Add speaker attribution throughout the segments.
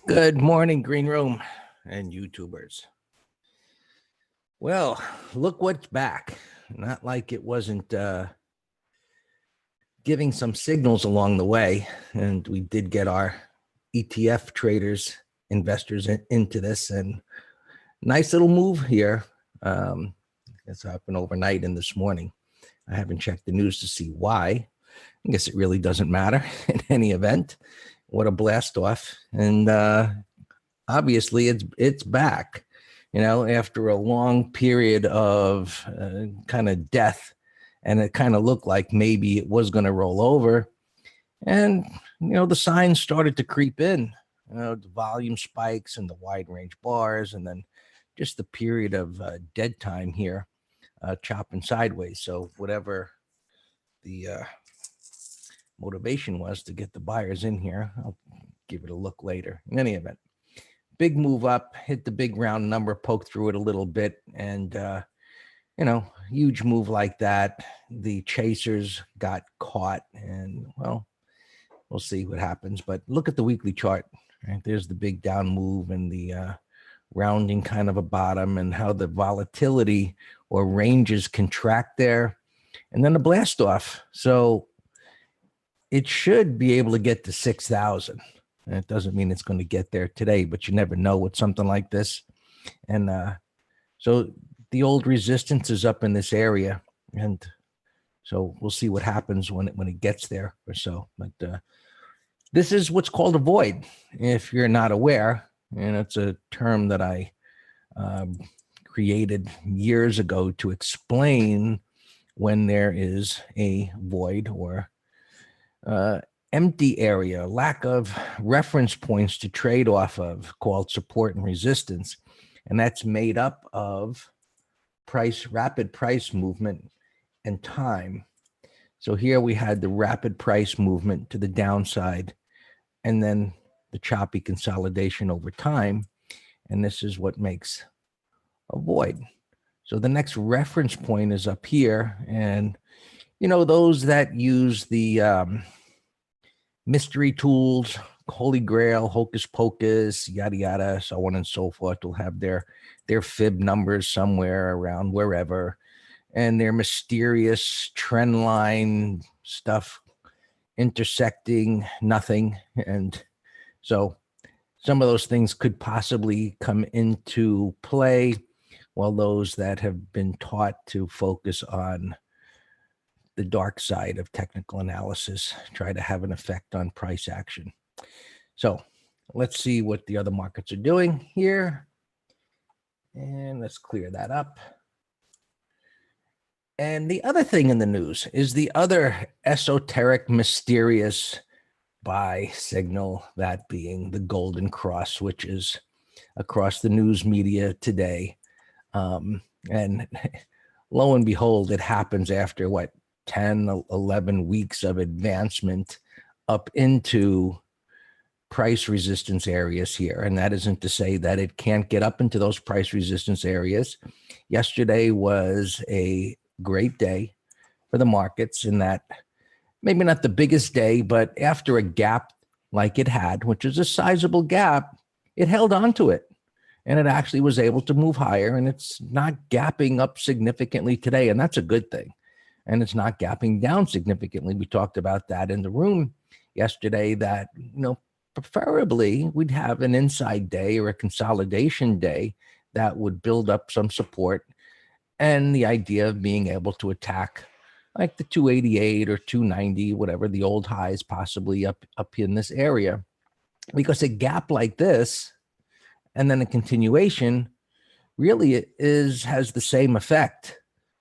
Speaker 1: Good morning, Green Room and YouTubers. Well, look what's back. Not like it wasn't giving some signals along the way. And we did get our ETF traders, investors into this. And nice little move here. It's happened overnight and this morning. I haven't checked the news to see why. I guess it really doesn't matter in any event. What a blast off. And obviously it's back, after a long period of kind of death, and it kind of looked like maybe it was going to roll over. And, the signs started to creep in, the volume spikes and the wide range bars, and then just the period of dead time here, chopping sideways. So whatever the motivation was to get the buyers in here, I'll give it a look later. In any event, big move up, hit the big round number, poked through it a little bit, and huge move like that, the chasers got caught, and well, we'll see what happens. But look at the weekly chart, right? There's the big down move and the rounding kind of a bottom, and how the volatility or ranges contract there, and then the blast off. So it should be able to get to 6,000. And it doesn't mean it's going to get there today, but you never know with something like this. And so the old resistance is up in this area, and so we'll see what happens when it gets there or so. But this is what's called a void, if you're not aware, and it's a term that I created years ago to explain when there is a void or empty area, lack of reference points to trade off of, called support and resistance. And that's made up of rapid price movement and time. So here we had the rapid price movement to the downside, and then the choppy consolidation over time. And this is what makes a void. So the next reference point is up here. And, those that use the mystery tools, holy grail, hocus pocus, yada yada, so on and so forth, will have their fib numbers somewhere around wherever, and their mysterious trend line stuff intersecting nothing. And so some of those things could possibly come into play, while those that have been taught to focus on the dark side of technical analysis try to have an effect on price action. So let's see what the other markets are doing here. And let's clear that up. And the other thing in the news is the other esoteric, mysterious buy signal, that being the golden cross, which is across the news media today. And lo and behold, it happens after 10, 11 weeks of advancement up into price resistance areas here. And that isn't to say that it can't get up into those price resistance areas. Yesterday was a great day for the markets, in that maybe not the biggest day, but after a gap like it had, which is a sizable gap, it held on to it. And it actually was able to move higher, and it's not gapping up significantly today. And that's a good thing. And it's not gapping down significantly. We talked about that in the room yesterday, that, preferably we'd have an inside day or a consolidation day that would build up some support, and the idea of being able to attack like the 288 or 290, whatever the old highs, possibly up in this area, because a gap like this and then a continuation really has the same effect,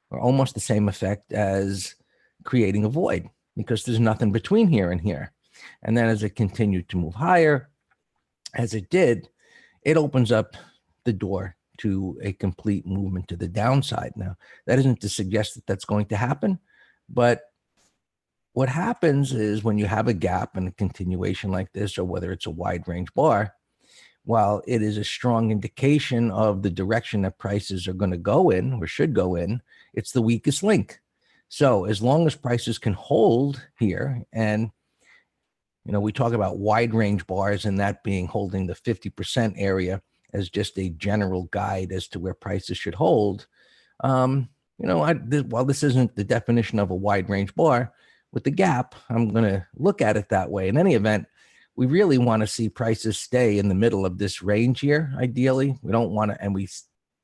Speaker 1: or almost the same effect, as creating a void, because there's nothing between here and here. And then as it continued to move higher, as it did, it opens up the door to a complete movement to the downside. Now, that isn't to suggest that that's going to happen, but what happens is when you have a gap and a continuation like this, or whether it's a wide range bar, while it is a strong indication of the direction that prices are going to go in or should go in, it's the weakest link. So as long as prices can hold here and We talk about wide range bars and that being holding the 50% area as just a general guide as to where prices should hold. While this isn't the definition of a wide range bar, with the gap, I'm going to look at it that way. In any event, we really want to see prices stay in the middle of this range here, ideally. We don't want to,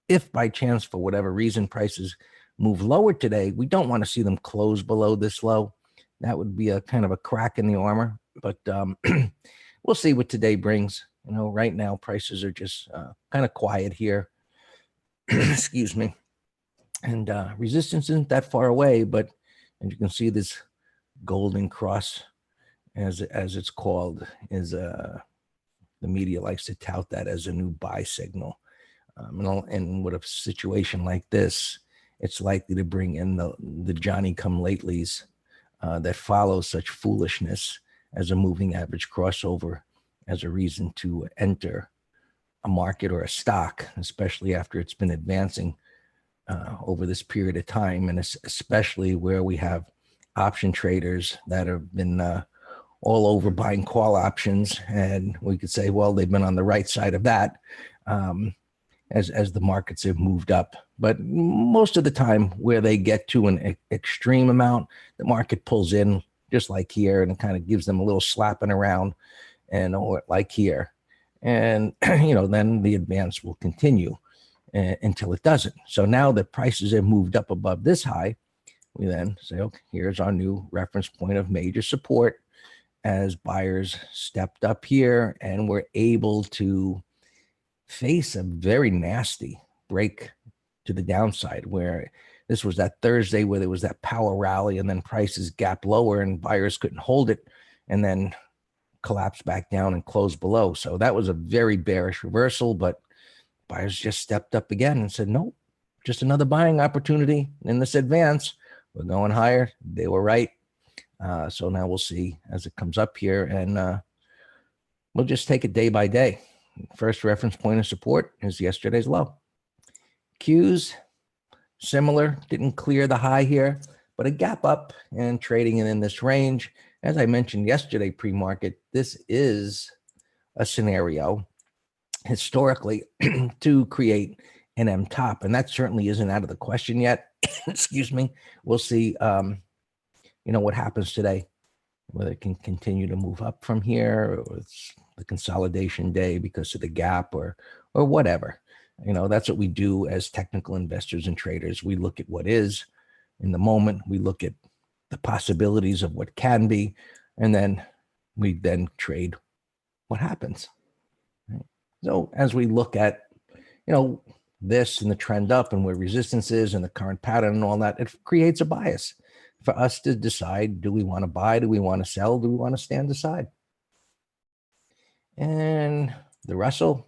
Speaker 1: if by chance, for whatever reason, prices move lower today, we don't want to see them close below this low. That would be a kind of a crack in the armor, but we'll see what today brings. Right now, prices are just kind of quiet here. Excuse me. And resistance isn't that far away, but as you can see, this golden cross, as it's called, is the media likes to tout that as a new buy signal. And with a situation like this, it's likely to bring in the Johnny-come-latelys that follow such foolishness as a moving average crossover as a reason to enter a market or a stock, especially after it's been advancing over this period of time, and especially where we have option traders that have been all over buying call options, and we could say, well, they've been on the right side of that as the markets have moved up. But most of the time, where they get to an extreme amount, the market pulls in just like here, and it kind of gives them a little slapping around, or like here, and then the advance will continue until it doesn't. So now that prices have moved up above this high, we then say, okay, here's our new reference point of major support as buyers stepped up here and were able to face a very nasty break to the downside, where this was that Thursday where there was that power rally and then prices gapped lower and buyers couldn't hold it and then collapsed back down and closed below. So that was a very bearish reversal, but buyers just stepped up again and said, nope, just another buying opportunity in this advance. We're going higher. They were right. So now we'll see as it comes up here, and we'll just take it day by day. First reference point of support is yesterday's low. Qs, similar, didn't clear the high here, but a gap up and trading in this range. As I mentioned yesterday pre-market, this is a scenario historically to create an M top, and that certainly isn't out of the question yet. Excuse me. We'll see what happens today, whether it can continue to move up from here, or it's the consolidation day because of the gap, or whatever. That's what we do as technical investors and traders. We look at what is in the moment, we look at the possibilities of what can be, and then we then trade what happens. Right? So as we look at this and the trend up and where resistance is and the current pattern and all that, it creates a bias for us to decide, do we want to buy, do we want to sell, do we want to stand aside? And the Russell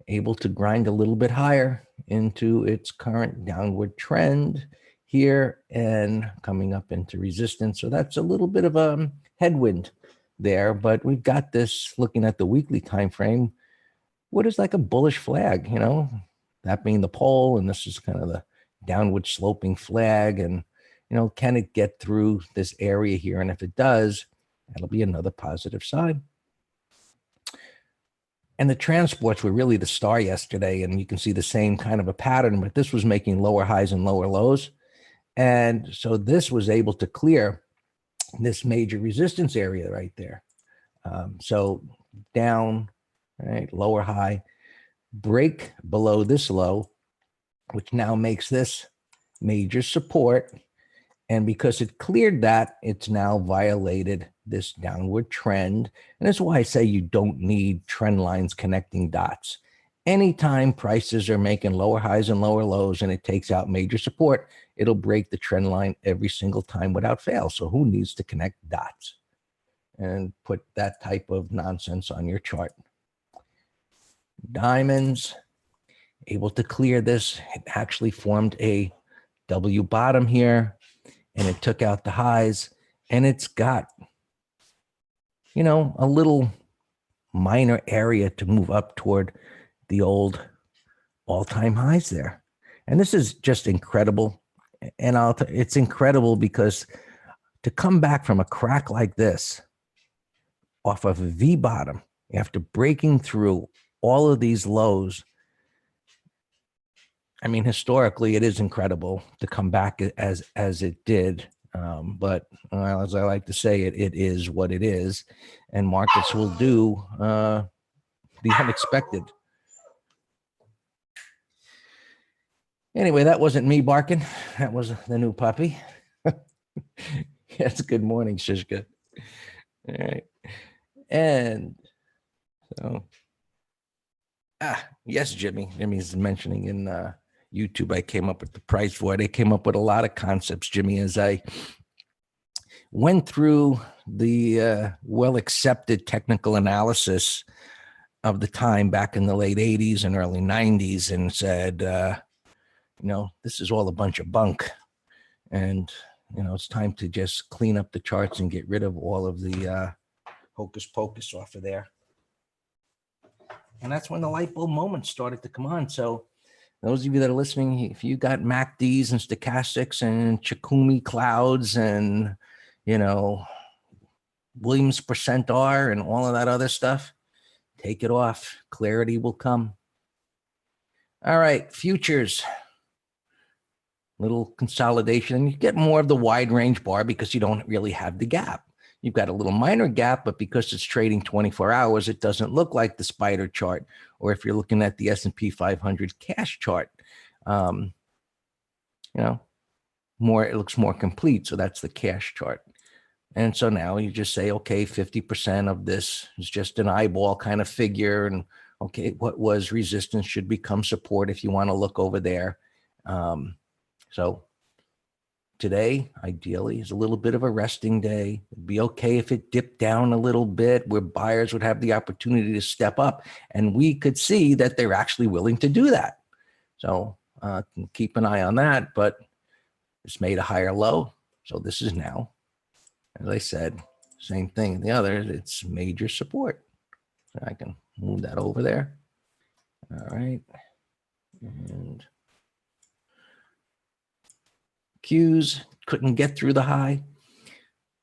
Speaker 1: able to grind a little bit higher into its current downward trend here and coming up into resistance. So that's a little bit of a headwind there, but we've got this looking at the weekly time frame. What is like a bullish flag, that being the pole, and this is kind of the downward sloping flag, and can it get through this area here? And if it does, that'll be another positive sign. And the transports were really the star yesterday, and you can see the same kind of a pattern, but this was making lower highs and lower lows. And so this was able to clear this major resistance area right there. So down, right, lower high, break below this low, which now makes this major support. And because it cleared that, it's now violated this downward trend. And that's why I say you don't need trend lines connecting dots. Anytime prices are making lower highs and lower lows and it takes out major support, it'll break the trend line every single time without fail. So who needs to connect dots and put that type of nonsense on your chart? Diamonds, able to clear this. It actually formed a W bottom here, and it took out the highs, and it's got, a little minor area to move up toward the old all-time highs there. And this is just incredible. And it's incredible because to come back from a crack like this off of a V bottom after breaking through all of these lows. I mean, historically, it is incredible to come back as it did. But as I like to say, it is what it is, and markets will do the unexpected. Anyway, that wasn't me barking. That was the new puppy. Yes, good morning, Shishka. All right. And so, yes, Jimmy. Jimmy's mentioning in YouTube, I came up with the price void. I came up with a lot of concepts, Jimmy, as I went through the well-accepted technical analysis of the time back in the late 80s and early 90s and said, this is all a bunch of bunk. And, it's time to just clean up the charts and get rid of all of the hocus pocus off of there. And that's when the light bulb moments started to come on. So those of you that are listening, if you got MACDs and stochastics and Chikumi clouds and, Williams percent R and all of that other stuff, take it off. Clarity will come. All right, futures. Little consolidation, and you get more of the wide range bar because you don't really have the gap. You've got a little minor gap, but because it's trading 24 hours, it doesn't look like the spider chart. Or if you're looking at the S&P 500 cash chart, it looks more complete. So that's the cash chart. And so now you just say, okay, 50% of this is just an eyeball kind of figure. And okay, what was resistance should become support if you want to look over there. So today, ideally, is a little bit of a resting day. It'd be okay if it dipped down a little bit where buyers would have the opportunity to step up. And we could see that they're actually willing to do that. So keep an eye on that. But it's made a higher low. So this is now, as I said, same thing. The other, it's major support. So I can move that over there. All right. And Qs couldn't get through the high.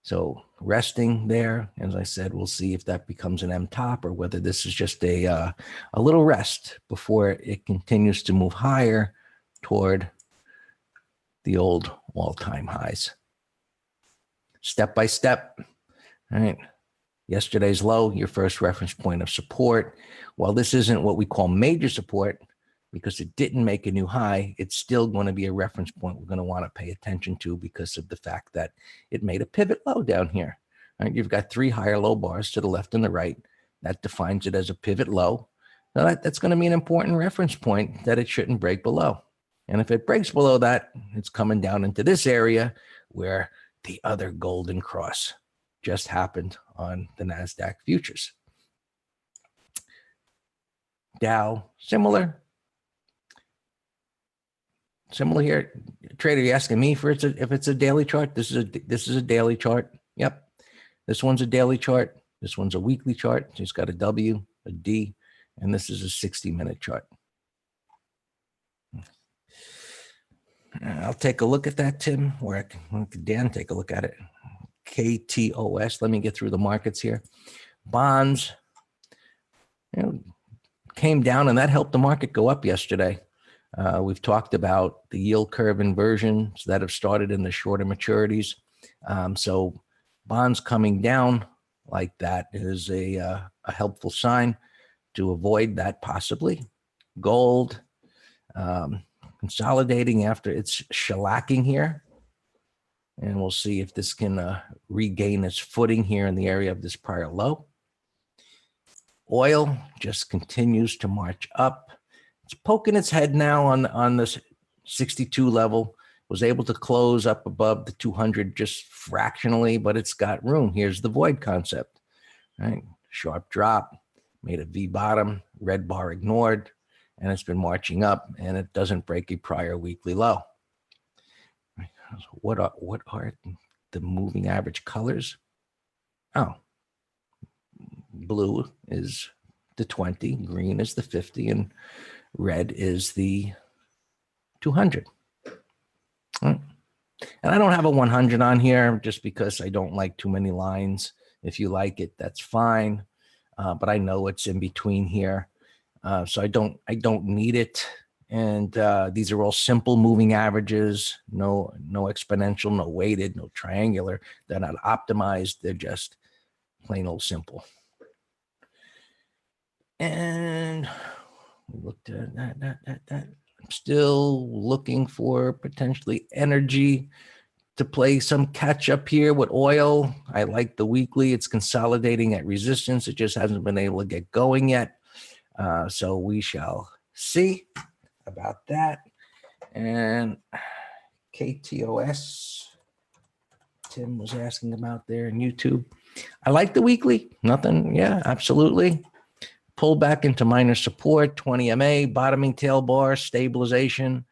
Speaker 1: So resting there, as I said, we'll see if that becomes an M top or whether this is just a little rest before it continues to move higher toward the old all-time highs. Step by step. All right. Yesterday's low, your first reference point of support. While this isn't what we call major support, because it didn't make a new high, it's still going to be a reference point we're going to want to pay attention to because of the fact that it made a pivot low down here. Right? You've got three higher low bars to the left and the right. That defines it as a pivot low. Now that's going to be an important reference point that it shouldn't break below. And if it breaks below that, it's coming down into this area where the other golden cross just happened on the NASDAQ futures. Dow, similar here. Trader, you asking me for if it's a daily chart? This is a daily chart. Yep. This one's a daily chart. This one's a weekly chart. It's got a W, a D, and this is a 60-minute chart. I'll take a look at that, Tim, or I can Dan take a look at it. KTOS. Let me get through the markets here. Bonds, came down, and that helped the market go up yesterday. We've talked about the yield curve inversions that have started in the shorter maturities. So bonds coming down like that is a helpful sign to avoid that possibly. Gold consolidating after it's shellacking here. And we'll see if this can regain its footing here in the area of this prior low. Oil just continues to march up. It's poking its head now on this 62 level. Was able to close up above the 200 just fractionally, but it's got room. Here's the void concept. Right? Sharp drop, made a V bottom, red bar ignored, and it's been marching up, and it doesn't break a prior weekly low. What are the moving average colors? Oh, blue is the 20, green is the 50, and red is the 200. Right. And I don't have a 100 on here just because I don't like too many lines. If you like it, that's fine. But I know it's in between here. So I don't need it. And these are all simple moving averages, no exponential, no weighted, no triangular. They're not optimized. They're just plain old simple. And we looked at that. I'm still looking for potentially energy to play some catch up here with oil. I like the weekly. It's consolidating at resistance. It just hasn't been able to get going yet. So we shall see about that. And KTOS, Tim was asking about there in YouTube. I like the weekly. Nothing. Yeah, absolutely. Pull back into minor support, 20 MA, bottoming tail bar, stabilization.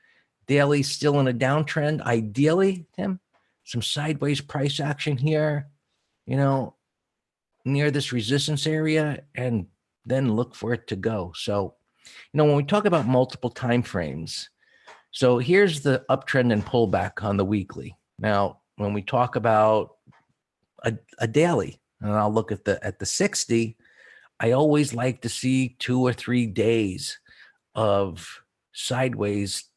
Speaker 1: Daily still in a downtrend. Ideally, Tim, some sideways price action here, near this resistance area, and then look for it to go. So, when we talk about multiple time frames, so here's the uptrend and pullback on the weekly. Now, when we talk about a daily, and I'll look at the 60, I always like to see 2 or 3 days of sideways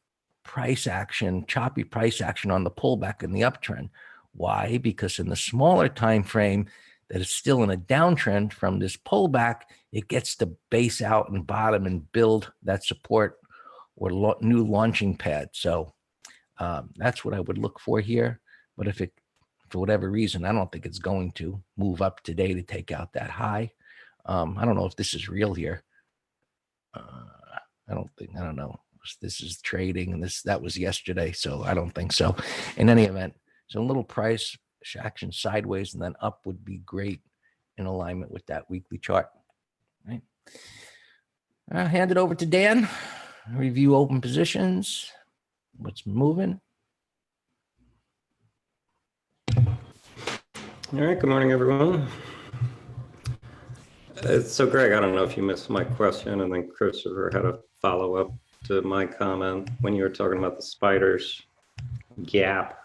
Speaker 1: price action, choppy price action on the pullback and the uptrend. Why? Because in the smaller time frame that is still in a downtrend from this pullback, it gets to base out and bottom and build that support or new launching pad. So that's what I would look for here. But if it, for whatever reason, I don't think it's going to move up today to take out that high. I don't know if this is real here. I don't know. This is trading, and that was yesterday, so I don't think so. In any event, so a little price action sideways and then up would be great in alignment with that weekly chart. Right. I'll hand it over to Dan. Review open positions. What's moving?
Speaker 2: All right. Good morning, everyone. So, Greg, I don't know if you missed my question, and then Christopher had a follow-up to my comment when you were talking about the spiders gap,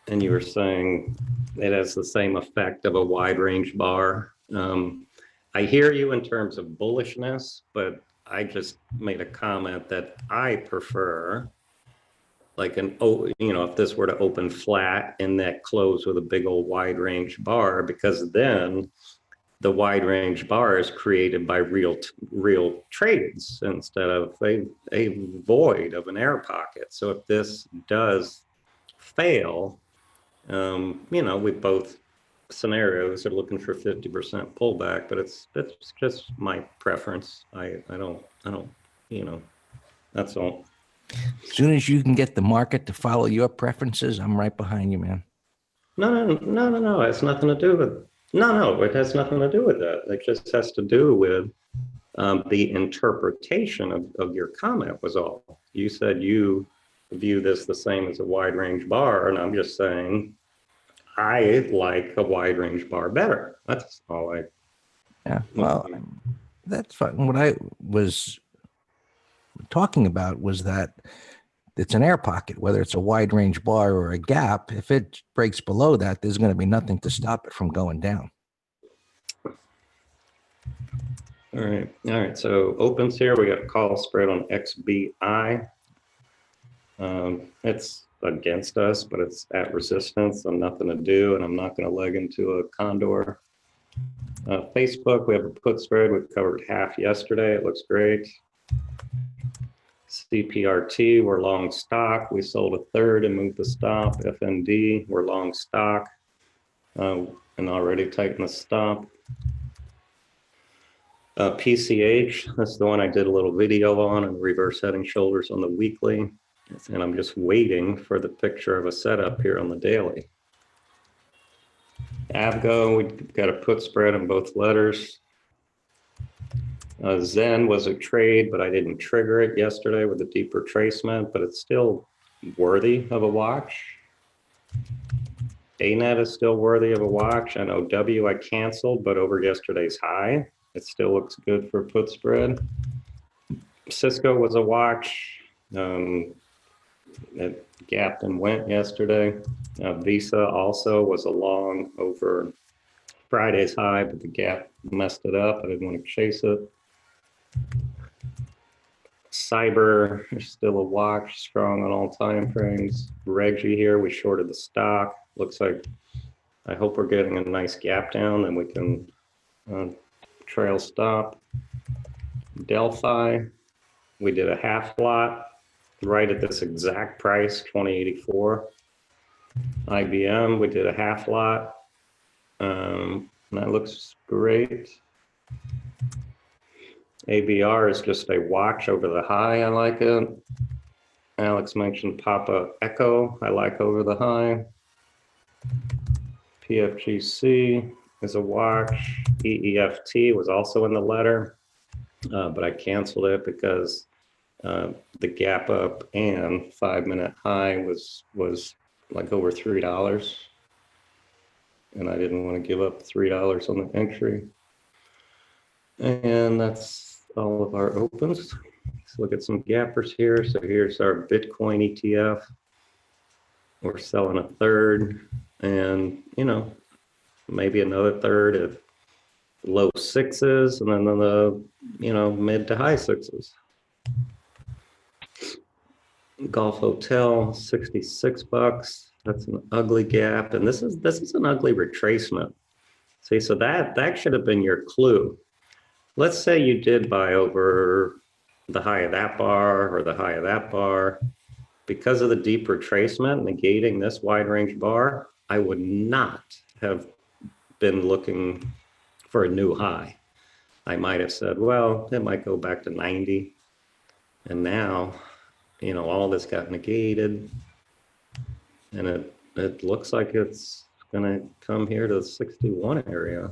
Speaker 2: and you were saying it has the same effect of a wide range bar. I hear you in terms of bullishness, but I just made a comment that I prefer like if this were to open flat and that close with a big old wide range bar, because then the wide range bar is created by real trades instead of a void of an air pocket. So if this does fail, with both scenarios are looking for 50% pullback, but it's just my preference. I don't, that's all.
Speaker 1: As soon as you can get the market to follow your preferences, I'm right behind you, man.
Speaker 2: No. It has nothing to do with. No, it has nothing to do with that. It just has to do with the interpretation of your comment was all. You said you view this the same as a wide range bar, and I'm just saying I like a wide range bar better. That's all I.
Speaker 1: Yeah, well, that's fine. What I was talking about was that it's an air pocket, whether it's a wide range bar or a gap. If it breaks below that, there's going to be nothing to stop it from going down.
Speaker 2: All right. So opens here. We got a call spread on XBI. It's against us, but it's at resistance. I'm nothing to do, and I'm not going to leg into a condor. Facebook, we have a put spread. We covered half yesterday. It looks great. CPRT, we're long stock. We sold a third and moved the stop. FND, we're long stock and already tightened the stop. PCH, that's the one I did a little video on, and reverse head and shoulders on the weekly. And I'm just waiting for the picture of a setup here on the daily. Avgo, we've got a put spread in both letters. Zen was a trade, but I didn't trigger it yesterday with a deep retracement, but it's still worthy of a watch. ANET is still worthy of a watch. I know W I canceled, but over yesterday's high, it still looks good for put spread. Cisco was a watch. It gapped and went yesterday. Visa also was a long over Friday's high, but the gap messed it up. I didn't want to chase it. Cyber is still a watch, strong on all time frames. Reggie here, we shorted the stock. Looks like, I hope we're getting a nice gap down, then we can trail stop. Delphi, we did a half lot right at this exact price, 2084. IBM, we did a half lot. That looks great. ABR is just a watch over the high. I like it. Alex mentioned Papa Echo. I like over the high. PFGC is a watch. EEFT was also in the letter, but I canceled it because the gap up and 5-minute high was like over $3. And I didn't want to give up $3 on the entry. And that's all of our opens. Let's look at some gappers here. So here's our Bitcoin ETF. We're selling a third and, you know, maybe another third at low sixes and then the, you know, mid to high sixes. Golf Hotel, 66 bucks. That's an ugly gap. And this is an ugly retracement. See, so that should have been your clue. Let's say you did buy over the high of that bar or the high of that bar. Because of the deep retracement negating this wide range bar, I would not have been looking for a new high. I might have said, well, it might go back to 90. And now, you know, all this got negated. And it looks like it's gonna come here to the 61 area.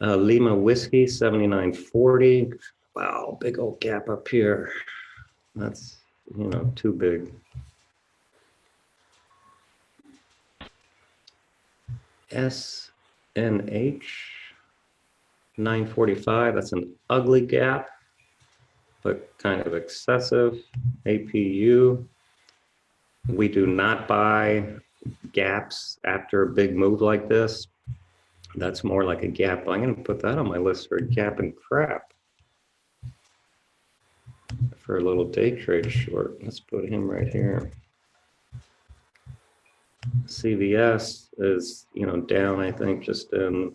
Speaker 2: Lima Whiskey, 79.40. Wow, big old gap up here. That's, you know, too big. SNH, 945. That's an ugly gap, but kind of excessive. APU. We do not buy gaps after a big move like this. That's more like a gap. I'm going to put that on my list for a gap and crap. For a little day trade short. Let's put him right here. CVS is, you know, down, I think, just in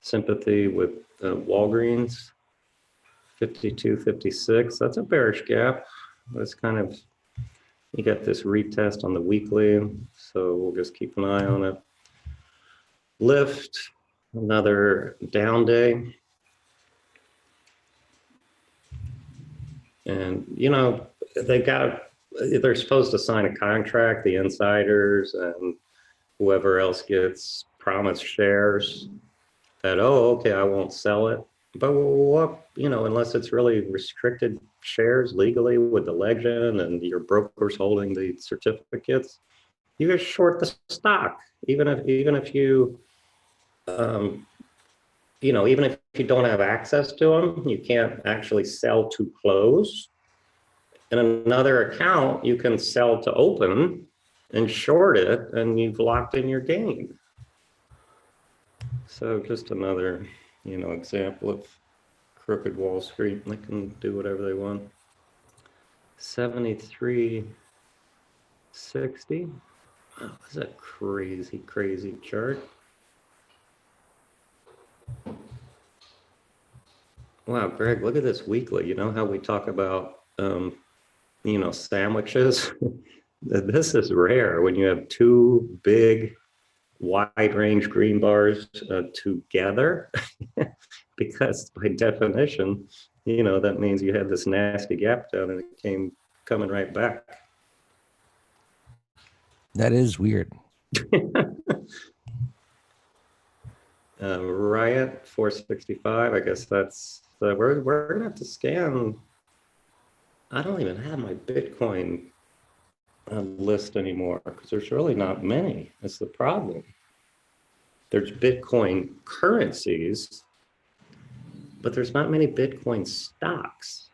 Speaker 2: sympathy with Walgreens. 52.56. That's a bearish gap. But it's kind of, you got this retest on the weekly, so we'll just keep an eye on it. Lyft, another down day. And, you know, they're supposed to sign a contract, the insiders and whoever else gets promised shares that, oh, okay, I won't sell it. But what, you know, unless it's really restricted shares legally with the legend and your broker's holding the certificates, you just short the stock. Even if you, you know, even if you don't have access to them, you can't actually sell to close. In another account, you can sell to open and short it, and you've locked in your gain. So just another, you know, example of crooked Wall Street. They can do whatever they want. 73.60. Oh, that's a crazy, crazy chart. Wow, Greg, look at this weekly. You know how we talk about, you know, sandwiches? This is rare when you have two big wide range green bars together, because by definition, you know, that means you had this nasty gap down and it coming right back.
Speaker 1: That is weird.
Speaker 2: Riot 465. I guess that's we're gonna have to scan. I don't even have my Bitcoin list anymore because there's really not many. That's the problem. There's Bitcoin currencies, but there's not many Bitcoin stocks.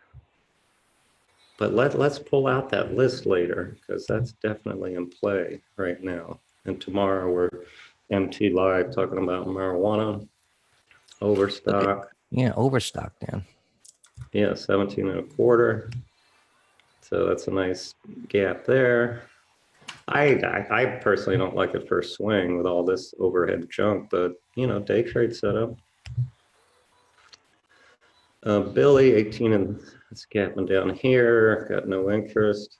Speaker 2: But let's pull out that list later because that's definitely in play right now. And tomorrow we're MT Live talking about marijuana, overstock.
Speaker 1: Yeah, overstock, Dan.
Speaker 2: Yeah, 17 and a quarter. So that's a nice gap there. I personally don't like it first swing with all this overhead junk, but you know, day trade setup. Billy, 18 and it's gapping down here. Got no interest.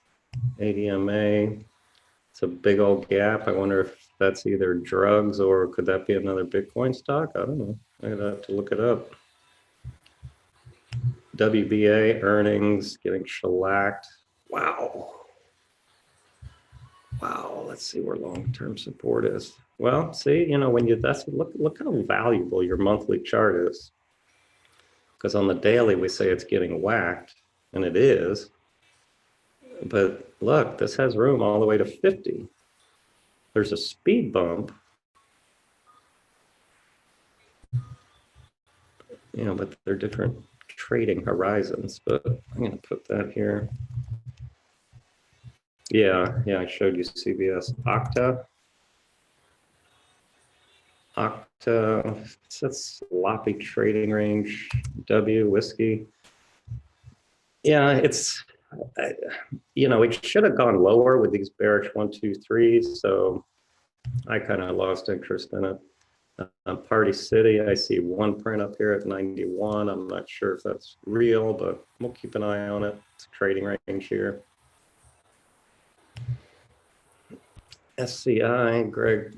Speaker 2: ADMA. It's a big old gap. I wonder if that's either drugs or could that be another Bitcoin stock? I don't know. I'd have to look it up. WBA earnings getting shellacked. Wow. Wow. Let's see where long-term support is. Well, see, you know, when you look how valuable your monthly chart is. Because on the daily we say it's getting whacked, and it is. But look, this has room all the way to 50. There's a speed bump. You know, but they're different trading horizons. But I'm going to put that here. Yeah, I showed you CBS. Octa, that's sloppy trading range. W, whiskey. Yeah, it's, you know, it should have gone lower with these bearish 1, 2, 3s. So I kind of lost interest in it. Party City, I see one print up here at 91. I'm not sure if that's real, but we'll keep an eye on it. It's a trading range here. SCI, Greg